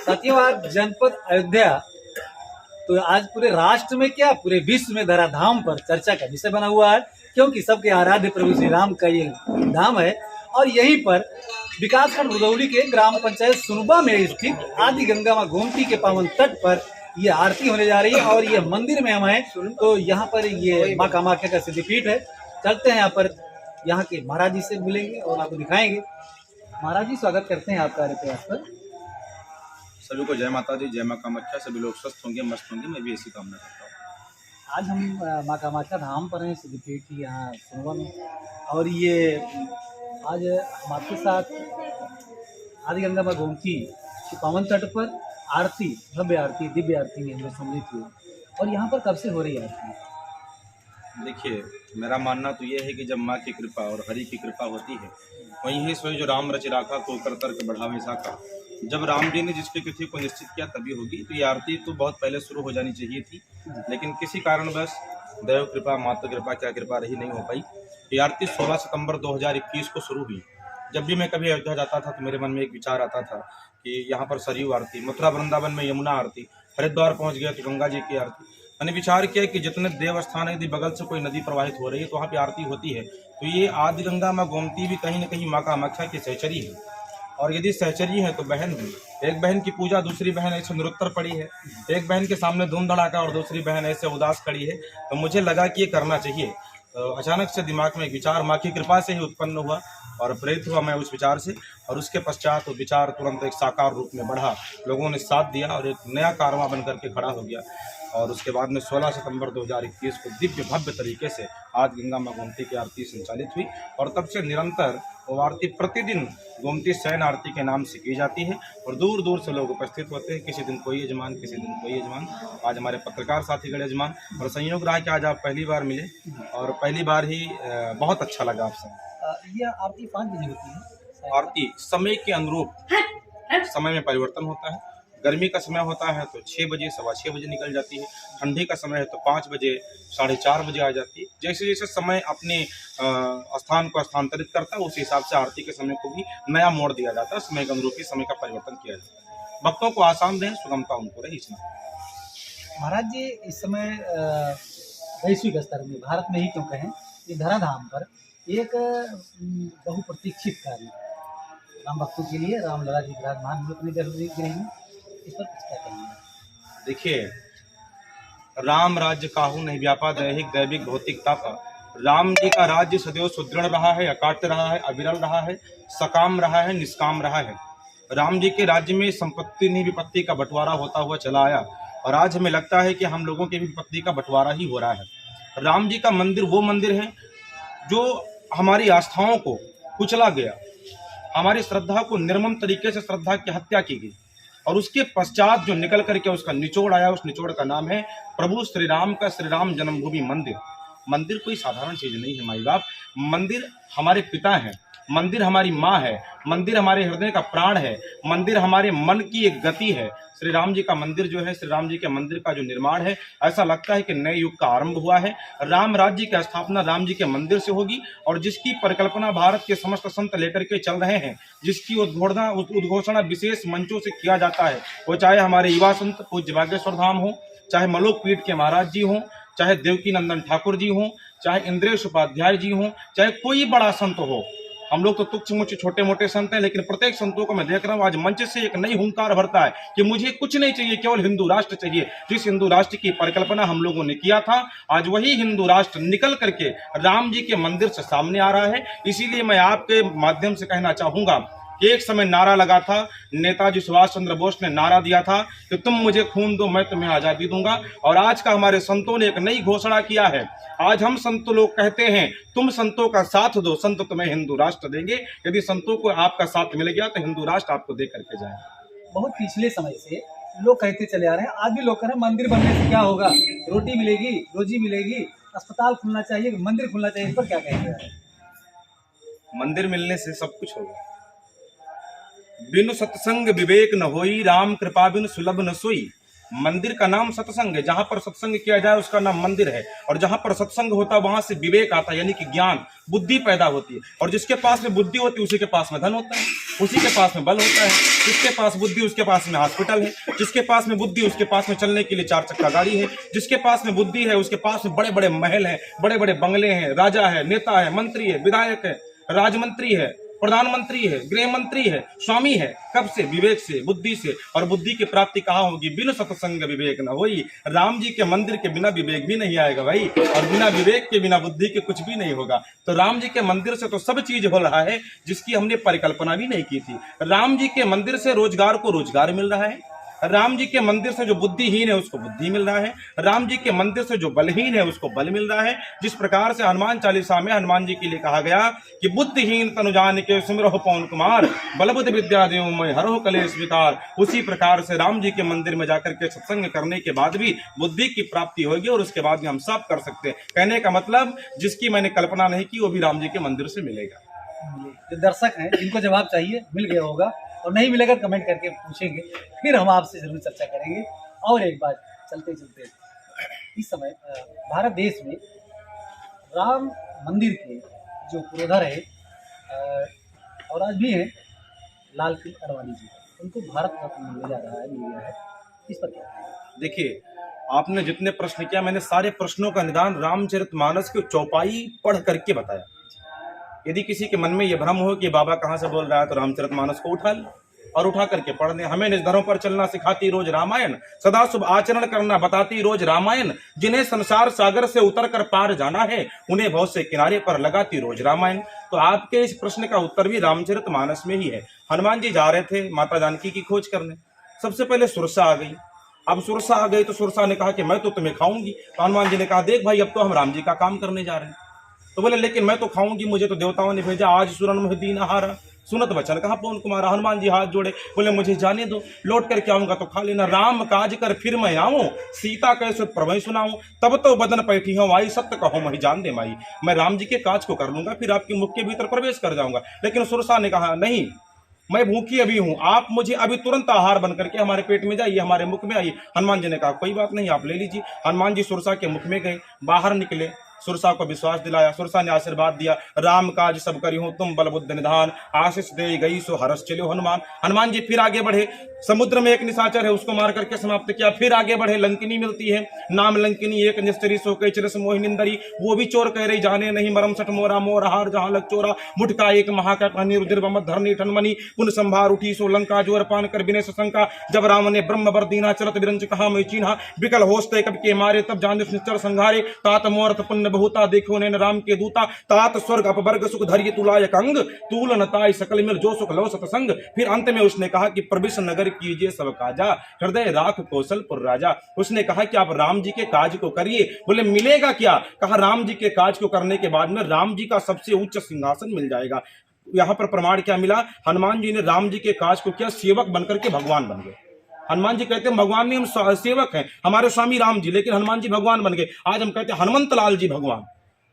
साथियों, आज जनपद अयोध्या तो आज पूरे राष्ट्र में क्या पूरे विश्व में धराधाम पर चर्चा का विषय बना हुआ है, क्योंकि सबके आराध्य प्रभु श्री राम का ये धाम है। और यहीं पर विकासखंड रुदौली के ग्राम पंचायत सुनबा में स्थित आदि गंगा मां गोमती के पावन तट पर ये आरती होने जा रही है। और ये मंदिर में हम हैं, तो यहाँ पर ये माँ कामाख्या का सिद्धिपीठ है। चलते हैं यहाँ पर, यहाँ के महाराज जी से मिलेंगे और आपको दिखाएंगे। महाराज जी, स्वागत करते हैं आपका प्रयास पर। सभी को जय माता दी, जय माँ कामाख्या। सभी लोग स्वस्थ होंगे, मस्त होंगे, मैं भी ऐसी कामना करता हूँ। आज हम माँ कामाख्या धाम पर हैं, सिद्धिपीठ यहाँ सुनवा में। और ये आज हम आपके साथ आदि गंगा मां गोमती के पावन तट पर आरती, भव्य आरती, दिव्य आरती में हम लोग सम्मिलित हुए। और यहाँ पर कब से हो रही है आरती? देखिए, मेरा मानना तो ये है कि जब माँ की कृपा और हरि की कृपा होती है, वहीं है सोई जो राम रच राखा तो कर तर्क बढ़ावे साका। जब राम जी ने जिसकी तिथि को निश्चित किया तभी होगी। तो ये आरती तो बहुत पहले शुरू हो जानी चाहिए थी, लेकिन किसी कारणवश दैव कृपा, माता कृपा, क्या कृपा रही, नहीं हो पाई। ये आरती 16 सितंबर 2021 को शुरू हुई। जब भी मैं कभी अयोध्या जाता था तो मेरे मन में एक विचार आता था कि यहाँ पर सरयू आरती, मथुरा वृंदावन में यमुना आरती, हरिद्वार पहुँच गया तो गंगा जी की आरती। मैंने विचार किया कि जितने देव स्थान है, यदि बगल से कोई नदी प्रवाहित हो रही है तो वहाँ पे आरती होती है, तो ये आदि गंगा मां गोमती भी कहीं न कहीं माँ कामाख्या की सहचरी है। और यदि सहचरी है तो बहन हुई। एक बहन की पूजा दूसरी बहन ऐसे निरुत्तर पड़ी है, एक बहन के सामने धूम धड़ाका और दूसरी बहन ऐसे उदास खड़ी है। तो मुझे लगा कि ये करना चाहिए। तो अचानक से दिमाग में एक विचार माँ की कृपा से ही उत्पन्न हुआ और प्रेरित हुआ मैं उस विचार से। और उसके पश्चात वो विचार तुरंत एक साकार रूप में बढ़ा, लोगों ने साथ दिया और एक नया कारवां बन करके खड़ा हो गया। और उसके बाद में 16 सितंबर 2021 को दिव्य भव्य तरीके से आज गंगा मां गोमती की आरती संचालित हुई। और तब से निरंतर वो आरती प्रतिदिन गोमती शयन आरती के नाम से की जाती है और दूर दूर से लोग उपस्थित होते हैं। किसी दिन कोई यजमान, किसी दिन कोई यजमान। आज हमारे पत्रकार साथी गण यजमान, और संयोग रहा कि आज आप पहली बार मिले और पहली बार ही बहुत अच्छा लगा आपसे। ये आरती 5 बजे होती है। आरती समय के अनुरूप समय में परिवर्तन होता है। गर्मी का समय होता है तो 6 बजे, 6:15 बजे निकल जाती है। ठंडी का समय है तो 5 बजे, 4:30 बजे आ जाती है। जैसे जैसे समय अपने स्थान को स्थानांतरित करता है, उस हिसाब से आरती के समय को भी नया मोड़ दिया जाता है। समय के अनुरूप ही समय का परिवर्तन किया जाता है। भक्तों को आसान रहे, सुगमता उनको रहे, इसमें। महाराज जी, इस समय वैश्विक स्तर में, भारत में ही क्यों कहें, ये धराधाम पर एक बहुप्रतीक्षित कार्य राम भक्तों के लिए, रामलला जी विराजमान हुए अपने गर्भगृह में। इस पर कुछ क्या कहेंगे? देखिए, राम राज्य काहू नहीं व्यापा, दैहिक दैविक भौतिक तापा। राम जी का राज्य सदैव सुदृढ़ रहा है, अकाट्य रहा है, अविरल रहा है, सकाम रहा है, निष्काम रहा है। राम जी के राज्य में संपत्ति नहीं विपत्ति का बंटवारा होता हुआ चला आया और आज हमें लगता है कि हम लोगों की भी विपत्ति का बंटवारा ही हो रहा है। राम जी का मंदिर वो मंदिर है जो हमारी आस्थाओं को कुचला गया, हमारी श्रद्धा को निर्मम तरीके से श्रद्धा की हत्या की गई। और उसके पश्चात जो निकल करके उसका निचोड़ आया, उस निचोड़ का नाम है प्रभु श्री राम का श्री राम जन्मभूमि मंदिर। मंदिर कोई साधारण चीज नहीं है माई बाप। मंदिर हमारे पिता हैं, मंदिर हमारी माँ है, मंदिर हमारे हृदय का प्राण है, मंदिर हमारे मन की एक गति है। श्री राम जी का मंदिर जो है, श्री राम जी के मंदिर का जो निर्माण है, ऐसा लगता है कि नए युग का आरंभ हुआ है। राम राज्य की स्थापना राम जी के मंदिर से होगी और जिसकी परिकल्पना भारत के समस्त संत लेकर के चल रहे हैं, जिसकी उद्घोषणा विशेष मंचों से किया जाता है, वो चाहे हमारे युवा संत पूज्य बागेश्वर धाम हो, चाहे मलोक पीठ के महाराज जी हों, चाहे देवकी नंदन ठाकुर जी हों, चाहे इंद्रेश उपाध्याय जी हों, चाहे कोई बड़ा संत हो। हम लोग तो तुच्छ मुच्छ छोटे मोटे संत हैं, लेकिन प्रत्येक संतों को मैं देख रहा हूँ आज मंच से एक नई हुंकार भरता है कि मुझे कुछ नहीं चाहिए, केवल हिंदू राष्ट्र चाहिए। जिस हिंदू राष्ट्र की परिकल्पना हम लोगों ने किया था, आज वही हिंदू राष्ट्र निकल करके राम जी के मंदिर से सामने आ रहा है। इसीलिए मैं आपके माध्यम से कहना चाहूंगा, एक समय नारा लगा था, नेताजी सुभाष चंद्र बोस ने नारा दिया था कि तुम मुझे खून दो, मैं तुम्हें आजादी दूंगा। और आज का हमारे संतों ने एक नई घोषणा किया है। आज हम संत लोग कहते हैं, तुम संतों का साथ दो, संत तुम्हें हिंदू राष्ट्र देंगे। यदि संतों को आपका साथ मिल गया तो हिंदू राष्ट्र आपको दे करके जाएगा। बहुत पिछले समय से लोग कहते चले आ रहे हैं, आज भी लोग कह रहे हैं मंदिर बनने से क्या होगा, रोटी मिलेगी, रोजी मिलेगी, अस्पताल खुलना चाहिए, मंदिर खुलना चाहिए। इस पर क्या कहेंगे? मंदिर मिलने से सब कुछ होगा। बिनु सत्संग विवेक न होई, राम कृपा बिनु सुलभ न सोई। मंदिर का नाम सत्संग है, जहां पर सत्संग किया जाए उसका नाम मंदिर है। और जहां पर सत्संग होता है वहां से विवेक आता है, यानी कि ज्ञान बुद्धि पैदा होती है। और जिसके पास में बुद्धि होती है उसी के पास में धन होता है, उसी के पास में बल होता है। जिसके पास बुद्धि उसके पास में हॉस्पिटल है, जिसके पास में बुद्धि उसके पास में चलने के लिए 4 चक्का गाड़ी है, जिसके पास में बुद्धि है उसके पास में बड़े बड़े महल हैं, बड़े बड़े बंगले हैं, राजा है, नेता है, मंत्री है, विधायक है, राजमंत्री है, प्रधानमंत्री है, गृह मंत्री है, स्वामी है। कब से? विवेक से, बुद्धि से। और बुद्धि की प्राप्ति कहाँ होगी? बिन सत्संग विवेक न होई। राम जी के मंदिर के बिना विवेक भी नहीं आएगा भाई, और बिना विवेक के, बिना बुद्धि के कुछ भी नहीं होगा। तो राम जी के मंदिर से तो सब चीज हो रहा है जिसकी हमने परिकल्पना भी नहीं की थी। राम जी के मंदिर से रोजगार को रोजगार मिल रहा है, राम जी के मंदिर से जो बुद्धिहीन है उसको बुद्धि मिल रहा है, राम जी के मंदिर से जो बलहीन है उसको बल मिल रहा है। जिस प्रकार से हनुमान चालीसा में हनुमान जी के लिए कहा गया कि बुद्धिहीन तनु जान के सिमरहु पवन कुमार, बलबुद्धि विद्या देव मैं हरहु कलेश विकार। उसी प्रकार से राम जी के मंदिर में जाकर के सत्संग करने के बाद भी बुद्धि की प्राप्ति होगी, और उसके बाद भी हम सब कर सकते हैं। कहने का मतलब जिसकी मैंने कल्पना नहीं की वो भी राम जी के मंदिर से मिलेगा। जो दर्शक हैं जिनको जवाब चाहिए मिल गया होगा, और नहीं मिलेगा कमेंट करके पूछेंगे, फिर हम आपसे जरूर चर्चा करेंगे। और एक बात चलते चलते, इस समय भारत देश में राम मंदिर के जो पुरोधा रहे और आज भी हैं लाल कृष्ण आडवाणी जी, उनको भारत रत्न मिलने जा रहा है, मिल गया है। इस पर क्या है? देखिए, आपने जितने प्रश्न किया मैंने सारे प्रश्नों का निदान रामचरितमानस की चौपाई पढ़ करके बताया। यदि किसी के मन में यह भ्रम हो कि बाबा कहाँ से बोल रहा है तो रामचरितमानस को उठा ले और उठा करके पढ़ ले। हमें निज धर्म पर चलना सिखाती रोज रामायण, सदा शुभ आचरण करना बताती रोज रामायण। जिन्हें संसार सागर से उतर कर पार जाना है उन्हें बहुत से किनारे पर लगाती रोज रामायण। तो आपके इस प्रश्न का उत्तर भी रामचरितमानस में ही है। हनुमान जी जा रहे थे माता जानकी की खोज करने, सबसे पहले सुरसा आ गई। अब सुरसा आ गई तो सुरसा ने कहा कि मैं तो तुम्हें खाऊंगी। तो हनुमान जी ने कहा देख भाई अब तो हम राम जी का काम करने जा रहे हैं। तो बोले लेकिन मैं तो खाऊंगी, मुझे तो देवताओं ने भेजा, आज सुरन मुह दीन आहारा, सुनत वचन कहा पवन कुमारा। हनुमान जी हाथ जोड़े, बोले मुझे जाने दो, लौट करके आऊंगा तो खा लेना। राम काज कर फिर मैं आऊं, सीता कैसे प्रभु सुनाऊं, तब तो बदन पैठी हूं आई, सत्य कहो मैं जान दे माई। मैं राम जी के काज को कर लूंगा, फिर आपके मुख के भीतर प्रवेश कर जाऊंगा। लेकिन सुरसा ने कहा नहीं, मैं भूखी अभी हूं, आप मुझे अभी तुरंत आहार बन करके हमारे पेट में जाइए, हमारे मुख में आइए। हनुमान जी ने कहा कोई बात नहीं, आप ले लीजिए। हनुमान जी सुरसा के मुख में गए, बाहर निकले, सुरसा को विश्वास दिलाया। सुरसा ने आशीर्वाद दिया, राम काज सब करी हूं तुम बल बुद्धि निधान, आशीष दे गई सो हरस चलो हनुमान। हनुमान जी फिर आगे बढ़े, समुद्र में एक निशाचर है उसको मार करके समाप्त किया। फिर आगे बढ़े, लंकिनी मिलती है, नाम लंकिनी एक निस्तरी सो कई चिरस मोहिनिंदरी। वो भी चोर कह रही जाने नहीं मरम सठ मोरा मोर हार जहां लग चोरा। मुठका एक महाका कहनी रुद्र बम धरनी ठनमनी, पुन संभार उठी सो लंका जोर पान कर बिने शंका। जब राम ने ब्रह्म वर दीना चरत विरंज कहा मैं चीन्हा, विकल होस्ते कब के मारे तब जान निश्चर संघारे। तात मोरत पुण्य बहुता देखो नैन राम के दूता, तात स्वर्ग अपवर्ग सुख धरिय तुलायक अंग, तूल नताय सकल मिल जो सुख लो सतसंग। फिर अंत में उसने कहा कि प्रविश नगर कीजिए सब काजा, हृदय राख कौशलपुर राजा। उसने कहा कि आप राम जी के काज को करिए। बोले मिलेगा क्या? कहा राम जी के काज को करने के बाद में राम जी का सबसे उच्च सिंहासन मिल जाएगा। यहाँ पर प्रमाण क्या मिला? हनुमान जी ने राम जी के काज को किया, सेवक बनकर के भगवान बन गए। हनुमान जी कहते हैं भगवान नहीं, हम सेवक हैं, हमारे स्वामी राम जी, लेकिन हनुमान जी भगवान बन गए। आज हम कहते हैं हनुमंत लाल जी भगवान,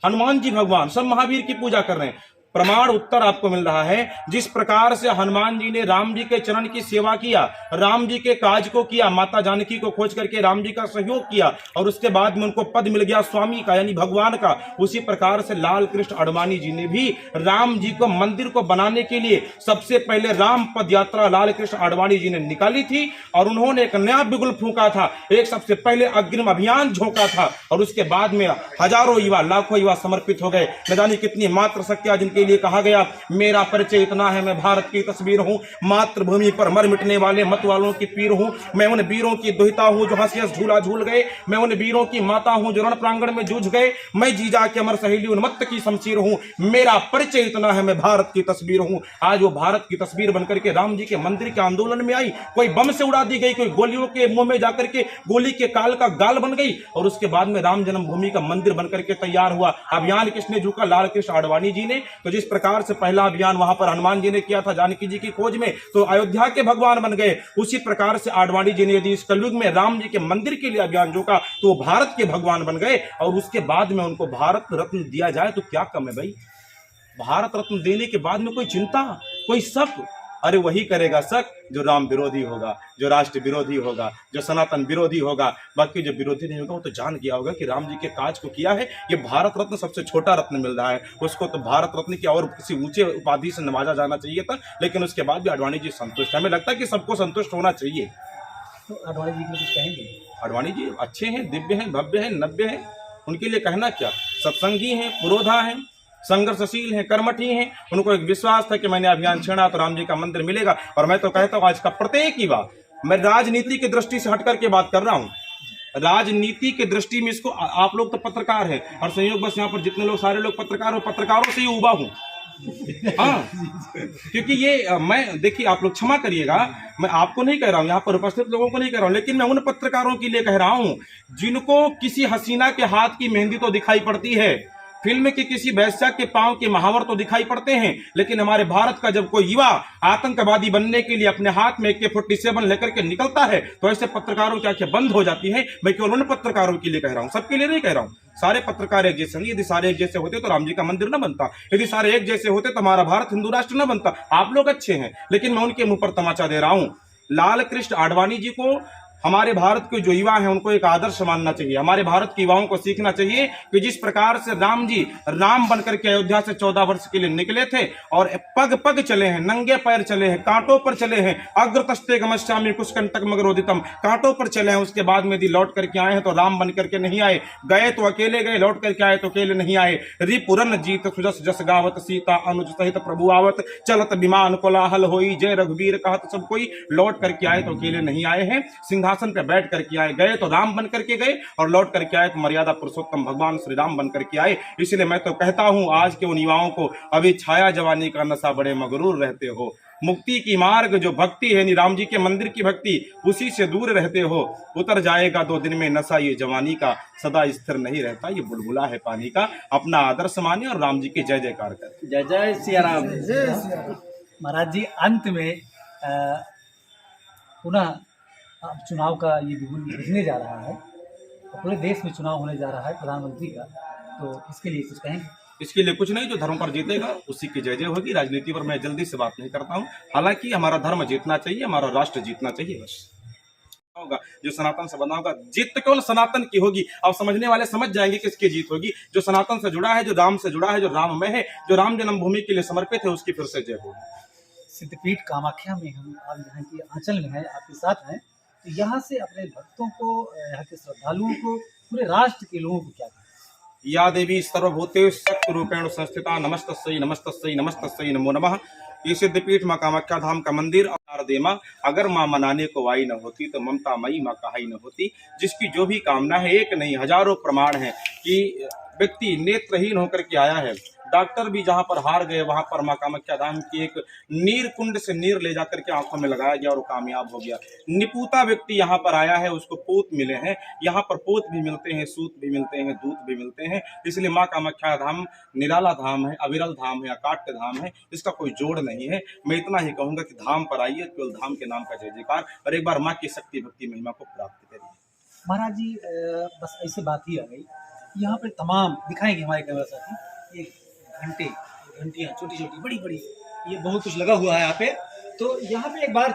हनुमान जी भगवान, सब महावीर की पूजा कर रहे हैं। प्रमाण उत्तर आपको मिल रहा है। जिस प्रकार से हनुमान जी ने राम जी के चरण की सेवा किया, राम जी के काज को किया, माता जानकी को खोज करके राम जी का सहयोग किया और उसके बाद में उनको पद मिल गया स्वामी का यानी भगवान का, उसी प्रकार से लाल कृष्ण आडवाणी जी ने भी राम जी को मंदिर को बनाने के लिए सबसे पहले राम पद यात्रा लाल कृष्ण आडवाणी जी ने निकाली थी और उन्होंने एक नया बिगुल फूंका था, एक सबसे पहले अग्रिम अभियान झोंका था और उसके बाद में हजारों युवा लाखों युवा समर्पित हो गए। न जाने कितनी मात्र शक्तियां जिनके लिए कहा गया मेरा परिचय इतना है, मैं भारत की तस्वीर हूं, मातृभूमि पर मर मिटने वाले मत वालों की पीर हूं, मैं उन वीरों की दुहिता हूं जो हंसी हंस झूला झूल गए, मैं उन वीरों की माता हूं जो रण प्रांगण में जूझ गए, मैं जीजा के अमर सहेली उन्मत्त की शमशीर हूं, मेरा परिचय इतना है, मैं भारत की तस्वीर हूं। आज वो भारत की तस्वीर बनकर के राम जी के मंदिर के आंदोलन में आई, कोई बम से उड़ा दी गई, कोई गोलियों के मुंह में जाकर के गोली के काल का गाल बन गई और उसके बाद में राम जन्मभूमि का मंदिर बनकर के तैयार हुआ। अभियान किसने झुका? लाल कृष्ण आडवाणी जी ने। तो जिस प्रकार से पहला अभियान वहां पर हनुमान जी ने किया था जानकी जी की खोज में, तो अयोध्या के भगवान बन गए। उसी प्रकार से आडवाणी जी ने यदि इस कलयुग में राम जी के मंदिर के लिए अभियान झोंका तो वो भारत के भगवान बन गए और उसके बाद में उनको भारत रत्न दिया जाए तो क्या कम है भाई? भारत रत्न देने के बाद में कोई चिंता, कोई शक, अरे वही करेगा शक जो राम विरोधी होगा, जो राष्ट्र विरोधी होगा, जो सनातन विरोधी होगा। बाकी जो विरोधी नहीं होगा वो तो जान गया होगा कि राम जी के काज को किया है। ये भारत रत्न सबसे छोटा रत्न मिल रहा है, उसको तो भारत रत्न की और किसी ऊंचे उपाधि से नवाजा जाना चाहिए था, लेकिन उसके बाद भी आडवाणी जी संतुष्ट। हमें लगता है कि सबको संतुष्ट होना चाहिए। तो आडवाणी जी के लिए कुछ कहेंगे? आडवाणी जी अच्छे हैं, दिव्य हैं, भव्य हैं, नव्य हैं, उनके लिए कहना क्या। सत्संगी हैं, पुरोधा हैं, संघर्षशील हैं, कर्मठी हैं। उनको एक विश्वास था कि मैंने अभियान छेड़ा तो राम जी का मंदिर मिलेगा। और मैं तो कहता हूँ आज का प्रत्येक युवा, मैं राजनीति की दृष्टि से हटकर के बात कर रहा हूँ, राजनीति की दृष्टि में इसको, आप लोग तो पत्रकार हैं और संयोग बस यहाँ पर जितने लोग सारे लोग पत्रकार हो, पत्रकारों से ही उबा हूँ। हाँ, क्योंकि ये मैं, देखिए आप लोग क्षमा करिएगा, मैं आपको नहीं कह रहा हूँ, यहाँ पर उपस्थित लोगों को नहीं कह रहा हूँ, लेकिन मैं उन पत्रकारों के लिए कह रहा हूँ जिनको किसी हसीना के हाथ की मेहंदी तो दिखाई पड़ती है, फिल्म के किसी वैश्या के पांव के महावर तो दिखाई पड़ते हैं, लेकिन हमारे भारत का जब कोई युवा आतंकवादी बनने के लिए अपने हाथ में AK-47 लेकर के निकलता है तो ऐसे पत्रकारों की आंखें बंद हो जाती हैं। मैं केवल उन पत्रकारों के लिए कह रहा हूं, सबके लिए नहीं कह रहा हूं। सारे पत्रकार एक जैसे नहीं, यदि सारे एक जैसे होते तो राम जी का मंदिर न बनता, यदि सारे एक जैसे होते तो हमारा भारत हिंदू राष्ट्र न बनता। आप लोग अच्छे हैं, लेकिन मैं उनके मुंह पर तमाचा दे रहा हूं। लाल कृष्ण आडवाणी जी को, हमारे भारत के जो युवा हैं उनको एक आदर्श मानना चाहिए। हमारे भारत के युवाओं को सीखना चाहिए कि जिस प्रकार से राम जी राम बनकर के अयोध्या से 14 वर्ष के लिए निकले थे और पग पग चले हैं, नंगे पैर चले हैं, कांटों पर चले हैं, अग्रतस्ते गमश्यामि कुशकंटक मगरोदितम, कांटों पर चले हैं। उसके बाद में यदि लौट करके आए हैं तो राम बन करके नहीं आए, गए तो अकेले गए, लौट करके आए तो अकेले नहीं आए। रिपुरन जीत सुजस जस गावत, सीता अनुज सहित प्रभु आवत, चलत विमान कोलाहल होई, जय रघुवीर कहत सब कोई। लौट करके आए तो अकेले नहीं आए हैं, सिंहासन पे बैठ करके आए, गए तो राम बन करके गए और लौट करके आए तो मर्यादा पुरुषोत्तम भगवान श्री राम बन करके आए। इसलिए मैं तो कहता हूं आज के उन युवाओं को, अभी छाया जवानी का नशा बड़े मगरूर रहते हो, मुक्ति की मार्ग जो भक्ति है, राम जी के मंदिर की भक्ति, उसी से दूर रहते हो। उतर जाएगा 2 दिन में नशा ये जवानी का, सदा स्थिर नहीं रहता ये बुलबुला है पानी का। अपना आदर्श माने और राम जी के जय जयकार करें। जय जय सिया राम। महाराज जी, अंत में पुनः अब चुनाव का ये बिगुल बजने जा रहा है, तो पूरे देश में चुनाव होने जा रहा है प्रधानमंत्री का, तो इसके लिए कुछ कहेंगे? इसके लिए कुछ नहीं, जो धर्म पर जीतेगा उसी की जय जय होगी। राजनीति पर मैं जल्दी से बात नहीं करता हूं, हालांकि हमारा धर्म जीतना चाहिए, हमारा राष्ट्र जीतना चाहिए, बस होगा। जो सनातन से बना होगा, जीत केवल सनातन की होगी। अब समझने वाले समझ जाएंगे किसकी जीत होगी। जो सनातन से जुड़ा है, जो राम से जुड़ा है, जो राम में है, जो राम जन्मभूमि के लिए समर्पित है, उसकी फिर से जय होगी। सिद्धपीठ कामाख्या में हम आज यहाँ की आंचल में है, आपके साथ हैं, तो यहाँ से अपने भक्तों को, यहाँ के श्रद्धालुओं को, पूरे राष्ट्र के लोगों को क्या कहें? या देवी सर्वभूतेषु शक्तिरूपेण संस्थिता नमस्तस्यै नमस्तस्यै नमस्तस्यै नमो नमः। ये सिद्धपीठ माँ कामाख्या धाम का मंदिर और दे माँ, अगर माँ मनाने को आई न होती तो ममता मई माँ कहाई न होती। जिसकी जो भी कामना है, एक नहीं हजारों प्रमाण है कि व्यक्ति नेत्रहीन होकर के आया है। डॉक्टर भी जहां पर हार गए, वहां पर माँ कामाख्या धाम की एक नीर कुंड से नीर ले जाकर के आंखों में लगाया गया और कामयाब हो गया। निपुता व्यक्ति यहाँ पर आया है, उसको पूत मिले हैं। यहाँ पर पूत भी मिलते हैं, सूत भी मिलते हैं, दूत भी मिलते हैं। इसलिए माँ कामाख्या धाम निराला धाम है, अविरल धाम है, अकाट्य धाम है, इसका कोई जोड़ नहीं है। मैं इतना ही कहूंगा कि धाम पर आइए, केवल धाम के नाम का जय जयकार, और एक बार माँ की शक्ति भक्ति महिमा को प्राप्त करिए। महाराज जी, बस ऐसे बात ही आ गई, यहाँ पर तमाम दिखाएंगे हमारे कैमरा साथी, ये घंटियाँ छोटी छोटी बड़ी बड़ी, ये बहुत कुछ लगा हुआ है यहाँ पे। तो यहाँ पे एक बार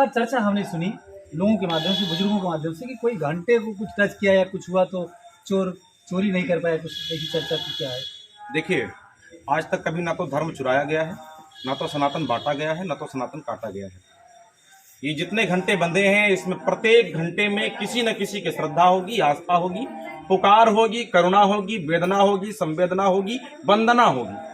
चर्चा हमने सुनी लोगों के माध्यम से, बुजुर्गों के माध्यम से, कि कोई घंटे को कुछ टच किया या कुछ हुआ तो चोरी नहीं कर पाया, कुछ ऐसी चर्चा की क्या है? देखिए, आज तक कभी ना तो धर्म चुराया गया है, ना तो सनातन बांटा गया है, ना तो सनातन काटा गया है। ये जितने घंटे बंधे हैं, इसमें प्रत्येक घंटे में किसी न किसी की श्रद्धा होगी, आस्था होगी, पुकार होगी, करुणा होगी, वेदना होगी, संवेदना होगी, वंदना होगी।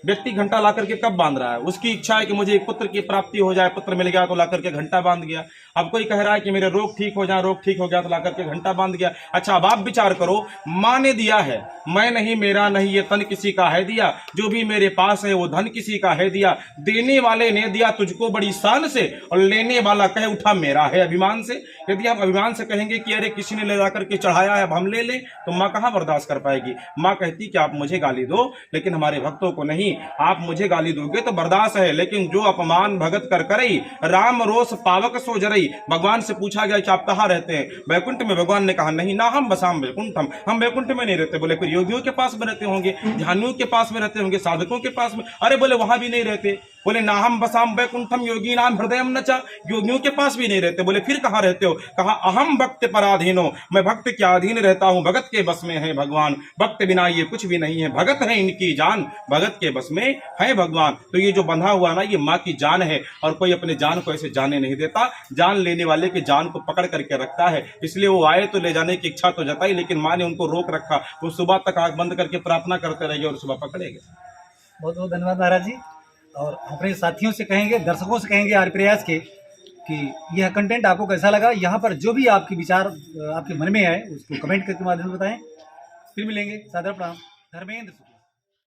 व्यक्ति घंटा ला करके कब बांध रहा है? उसकी इच्छा है कि मुझे एक पुत्र की प्राप्ति हो जाए, पुत्र मिल गया तो ला करके घंटा बांध गया। अब कोई कह रहा है कि मेरे रोग ठीक हो जाए, रोग ठीक हो गया तो ला करके घंटा बांध गया। अच्छा, अब आप विचार करो, माँ ने दिया है, मैं नहीं, मेरा नहीं, ये तन किसी का है दिया, जो भी मेरे पास है वो धन किसी का है दिया। देने वाले ने दिया तुझको बड़ी शान से, और लेने वाला कहे उठा मेरा है अभिमान से। यदि आप अभिमान से कहेंगे कि अरे किसी ने ले जाकर के चढ़ाया है, अब हम ले लें, तो माँ कहाँ बर्दाश्त कर पाएगी। माँ कहती कि आप मुझे गाली दो, लेकिन हमारे भक्तों को नहीं। नहीं, आप मुझे गाली दोगे तो बर्दाश्त है, लेकिन जो अपमान भगत कर करई, राम रोष पावक सो जरई। भगवान से पूछा गया कि आप कहाँ रहते हैं? वैकुंठ में। भगवान ने कहा नहीं, ना हम बसाम वैकुंठम, हम वैकुंठ में नहीं रहते। बोले फिर योगियों के पास में रहते होंगे, ध्यानियों के पास में रहते होंगे, साधकों के पास में। अरे बोले वहां भी नहीं रहते। बोले ना हम बसाम वैकुंठम योगी नाम हृदय न चा, योगियों के पास भी नहीं रहते। बोले फिर कहाँ रहते हो? कहा अहम भक्त पराधीनो, मैं भक्त के अधीन रहता हूँ, भगत के बस में है भगवान, भक्त बिना ये कुछ भी नहीं है, भगत है इनकी जान, भगत के बस में है भगवान। तो ये जो बंधा हुआ ना, ये माँ की जान है, और कोई अपने जान को ऐसे जाने नहीं देता, जान लेने वाले के जान को पकड़ करके रखता है। इसलिए वो आए तो ले जाने की इच्छा तो जताई, लेकिन माँ ने उनको रोक रखा। वो सुबह तक आंख बंद करके प्रार्थना करते रह गए और सुबह पकड़े गए। बहुत बहुत धन्यवाद महाराज जी। और अपने साथियों से कहेंगे, दर्शकों से कहेंगे आर प्रयास के, कि यह कंटेंट आपको कैसा लगा। यहाँ पर जो भी आपके विचार आपके मन में आए उसको कमेंट करके माध्यम से बताएं। फिर मिलेंगे। सादर प्रणाम। धर्मेंद्र।